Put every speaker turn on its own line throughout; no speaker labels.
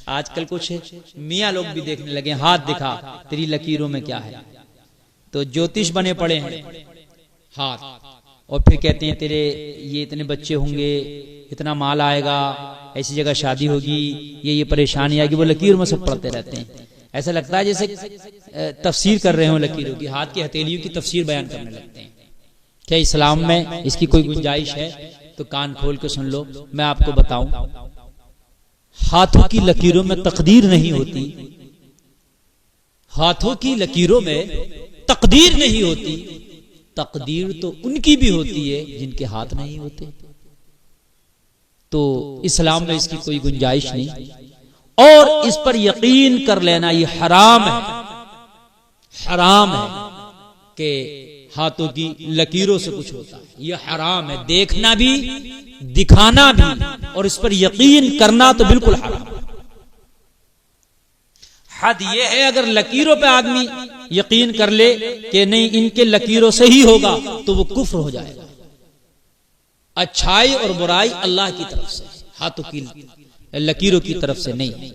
آج کل کچھ میاں لوگ بھی دیکھنے لگے ہاتھ دکھا تیری لکیروں میں کیا ہے، تو جوتش بنے پڑے ہیں ہاتھ، اور پھر کہتے ہیں تیرے یہ اتنے بچے ہوں گے، اتنا مال آئے گا، ایسی جگہ شادی ہوگی، یہ پریشانی آئے گی، وہ لکیر میں سب پڑھتے رہتے ہیں۔ ایسا لگتا ہے جیسے تفسیر کر رہے ہوں لکیروں کی، ہاتھ کی ہتھیلیوں کی تفسیر بیان کرنے لگتے ہیں۔ کیا اسلام میں اس کی کوئی گنجائش ہے؟ تو کان کھول کے سن لو، میں آپ کو بتاؤں، ہاتھوں کی لکیروں میں تقدیر نہیں ہوتی، ہاتھوں کی لکیروں میں تقدیر نہیں ہوتی، تقدیر تو ان کی بھی ہوتی ہے جن کے ہاتھ نہیں ہوتے۔ تو اسلام میں اس کی کوئی گنجائش نہیں، اور اس پر یقین کر لینا یہ حرام ہے، حرام ہے کہ ہاتھوں کی لکیروں سے کچھ ہوتا ہے، یہ حرام ہے، دیکھنا بھی دکھانا بھی، اور اس پر یقین کرنا تو بالکل حرام ہے۔ حد یہ ہے اگر لکیروں پہ آدمی یقین کر لے کہ نہیں ان کے لکیروں سے ہی ہوگا تو وہ کفر ہو جائے گا۔ اچھائی اور برائی اللہ کی طرف سے، ہاتھوں کی لکیروں کی طرف سے نہیں۔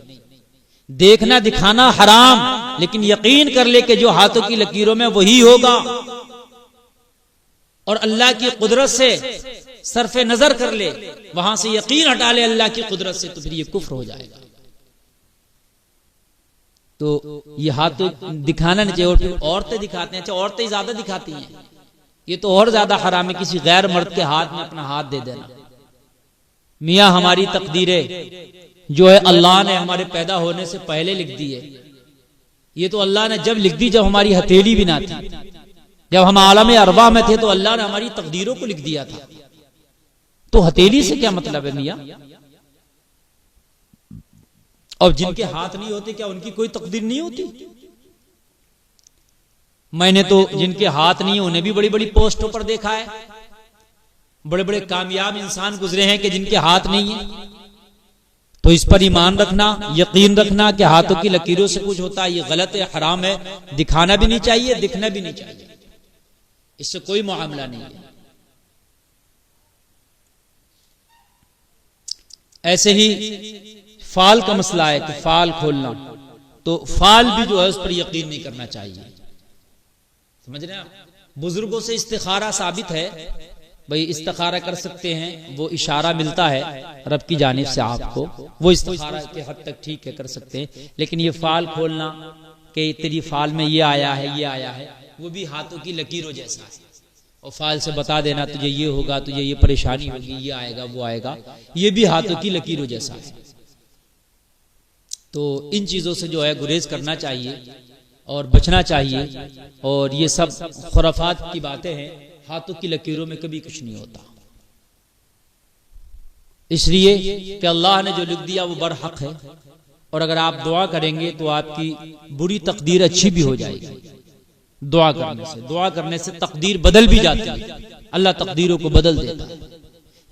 دیکھنا دکھانا حرام، لیکن یقین کر لے کہ جو ہاتھوں کی لکیروں میں وہی ہوگا، اور اللہ کی قدرت سے صرف نظر کر لے، وہاں سے یقین ہٹا لے اللہ کی قدرت سے، تو پھر یہ کفر ہو جائے گا۔ تو یہ ہاتھ دکھانا نہیں چاہیے، اور پھر عورتیں دکھاتے ہیں، اچھا عورتیں زیادہ دکھاتی ہیں، یہ تو اور زیادہ حرام ہے، کسی غیر مرد کے ہاتھ میں اپنا ہاتھ دے دینا۔ میاں ہماری تقدیریں جو ہے اللہ نے ہمارے پیدا ہونے سے پہلے لکھ دی ہے، یہ تو اللہ نے جب لکھ دی جب ہماری ہتھیلی بھی نہ تھی، جب ہم عالم ارواح میں تھے تو اللہ نے ہماری تقدیروں کو لکھ دیا تھا، تو ہتھیلی سے کیا مطلب ہے میاں؟ اور جن کے ہاتھ نہیں ہوتے کیا ان کی کوئی تقدیر نہیں ہوتی؟ میں نے تو جن کے ہاتھ نہیں انہیں بھی بڑی بڑی پوسٹوں پر دیکھا ہے، بڑے بڑے کامیاب انسان گزرے ہیں کہ جن کے ہاتھ نہیں ہیں۔ تو اس پر ایمان رکھنا، یقین رکھنا کہ ہاتھوں کی لکیروں سے کچھ ہوتا ہے، یہ غلط ہے، حرام ہے، دکھانا بھی نہیں چاہیے، دکھنا بھی نہیں چاہیے، اس سے کوئی معاملہ نہیں ہے۔ ایسے ہی فال کا مسئلہ ہے کہ فال کھولنا، تو فال بھی جو ہے اس پر یقین نہیں کرنا چاہیے، سمجھ رہے ہیں آپ؟ بزرگوں سے استخارہ ثابت ہے، بھئی استخارہ کر سکتے ہیں، وہ اشارہ ملتا ہے رب کی جانب سے آپ کو، وہ استخارہ کے حد تک ٹھیک ہے کر سکتے ہیں، لیکن یہ فال کھولنا کہ تیری فال میں یہ آیا ہے یہ آیا ہے، وہ بھی ہاتھوں کی لکیروں جیسا ہے، اور فال سے بتا دینا تجھے یہ ہوگا، تجھے یہ پریشانی ہوگی، یہ آئے گا وہ آئے گا، یہ بھی ہاتھوں کی لکیروں جیسا ہے۔ تو ان چیزوں سے جو ہے گریز کرنا چاہیے اور بچنا چاہیے، اور یہ سب خرافات کی باتیں ہیں، ہاتھوں کی لکیروں میں کبھی کچھ نہیں ہوتا، اس لیے کہ اللہ نے جو لکھ دیا وہ برحق ہے، اور اگر آپ دعا کریں گے تو آپ کی بری تقدیر اچھی بھی ہو جائے گی۔ دعا کرنے سے تقدیر بدل بھی جاتی ہے، اللہ تقدیروں کو بدل دیتا ہے۔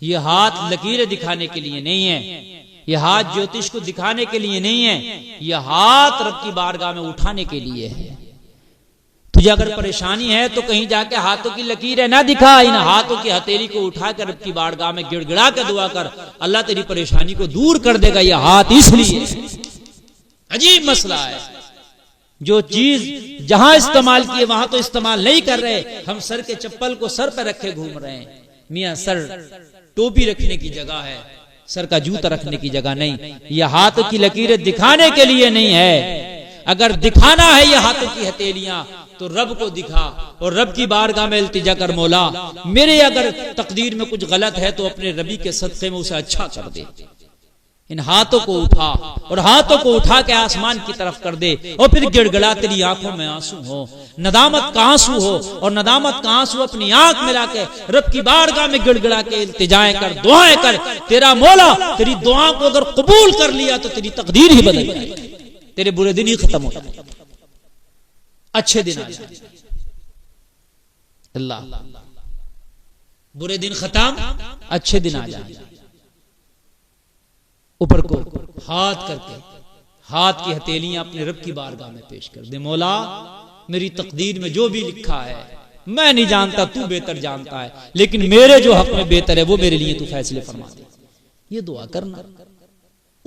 یہ ہاتھ لکیریں دکھانے کے لیے نہیں ہے، یہ ہاتھ جوتش کو دکھانے کے لیے نہیں ہے، یہ ہاتھ رب کی بارگاہ میں اٹھانے کے لیے ہے۔ تجھے اگر پریشانی ہے تو کہیں جا کے ہاتھوں کی لکیریں نہ دکھا، ان ہاتھوں کی ہتھیلی کو اٹھا کر رب کی بارگاہ میں گڑ گڑا کے دعا کر، اللہ تیری پریشانی کو دور کر دے گا۔ یہ ہاتھ اس لیے عجیب مسئلہ ہے، جو چیز جہاں استعمال کیے وہاں تو استعمال نہیں کر رہے، ہم سر کے چپل کو سر پہ رکھے گھوم رہے ہیں۔ میاں سر ٹوپی رکھنے کی جگہ ہے، سر کا جوتا رکھنے کی جگہ نہیں۔ یہ ہاتھ کی لکیریں دکھانے کے لیے نہیں ہے، اگر دکھانا ہے یہ ہاتھوں کی ہتھیلیاں تو رب کو دکھا، اور رب کی بارگاہ میں التجا کر، مولا میرے اگر تقدیر میں کچھ غلط ہے تو اپنے ربی کے صدقے میں اسے اچھا کر دے۔ ان ہاتھوں کو اٹھا، اور ہاتھوں کو اٹھا کے آسمان کی طرف کر دے، اور پھر گڑ گڑا تیری آنکھوں میں آنسو ہو، ندامت کا آنسو ہو، اور ندامت کا آنسو اپنی آنکھ ملا کے رب کی بارگاہ میں گڑ گڑا کے التجائیں کر، دعائیں کر، تیرا مولا تیری دعا کو اگر قبول کر لیا تو تیری تقدیر ہی بدل جائے گی، تیرے برے دن ہی ختم ہو جائے، اچھے دن آ جائے۔ اللہ برے دن ختم، اچھے دن آ جائے۔ اوپر کو ہاتھ کر کے، ہاتھ کی ہتھیلیاں اپنے رب کی بارگاہ میں پیش کر دے، مولا میری تقدیر میں جو بھی لکھا ہے میں نہیں جانتا، تو بہتر جانتا ہے، لیکن میرے جو حق میں بہتر ہے وہ میرے لیے تو فیصلے فرما دے۔ یہ دعا کرنا،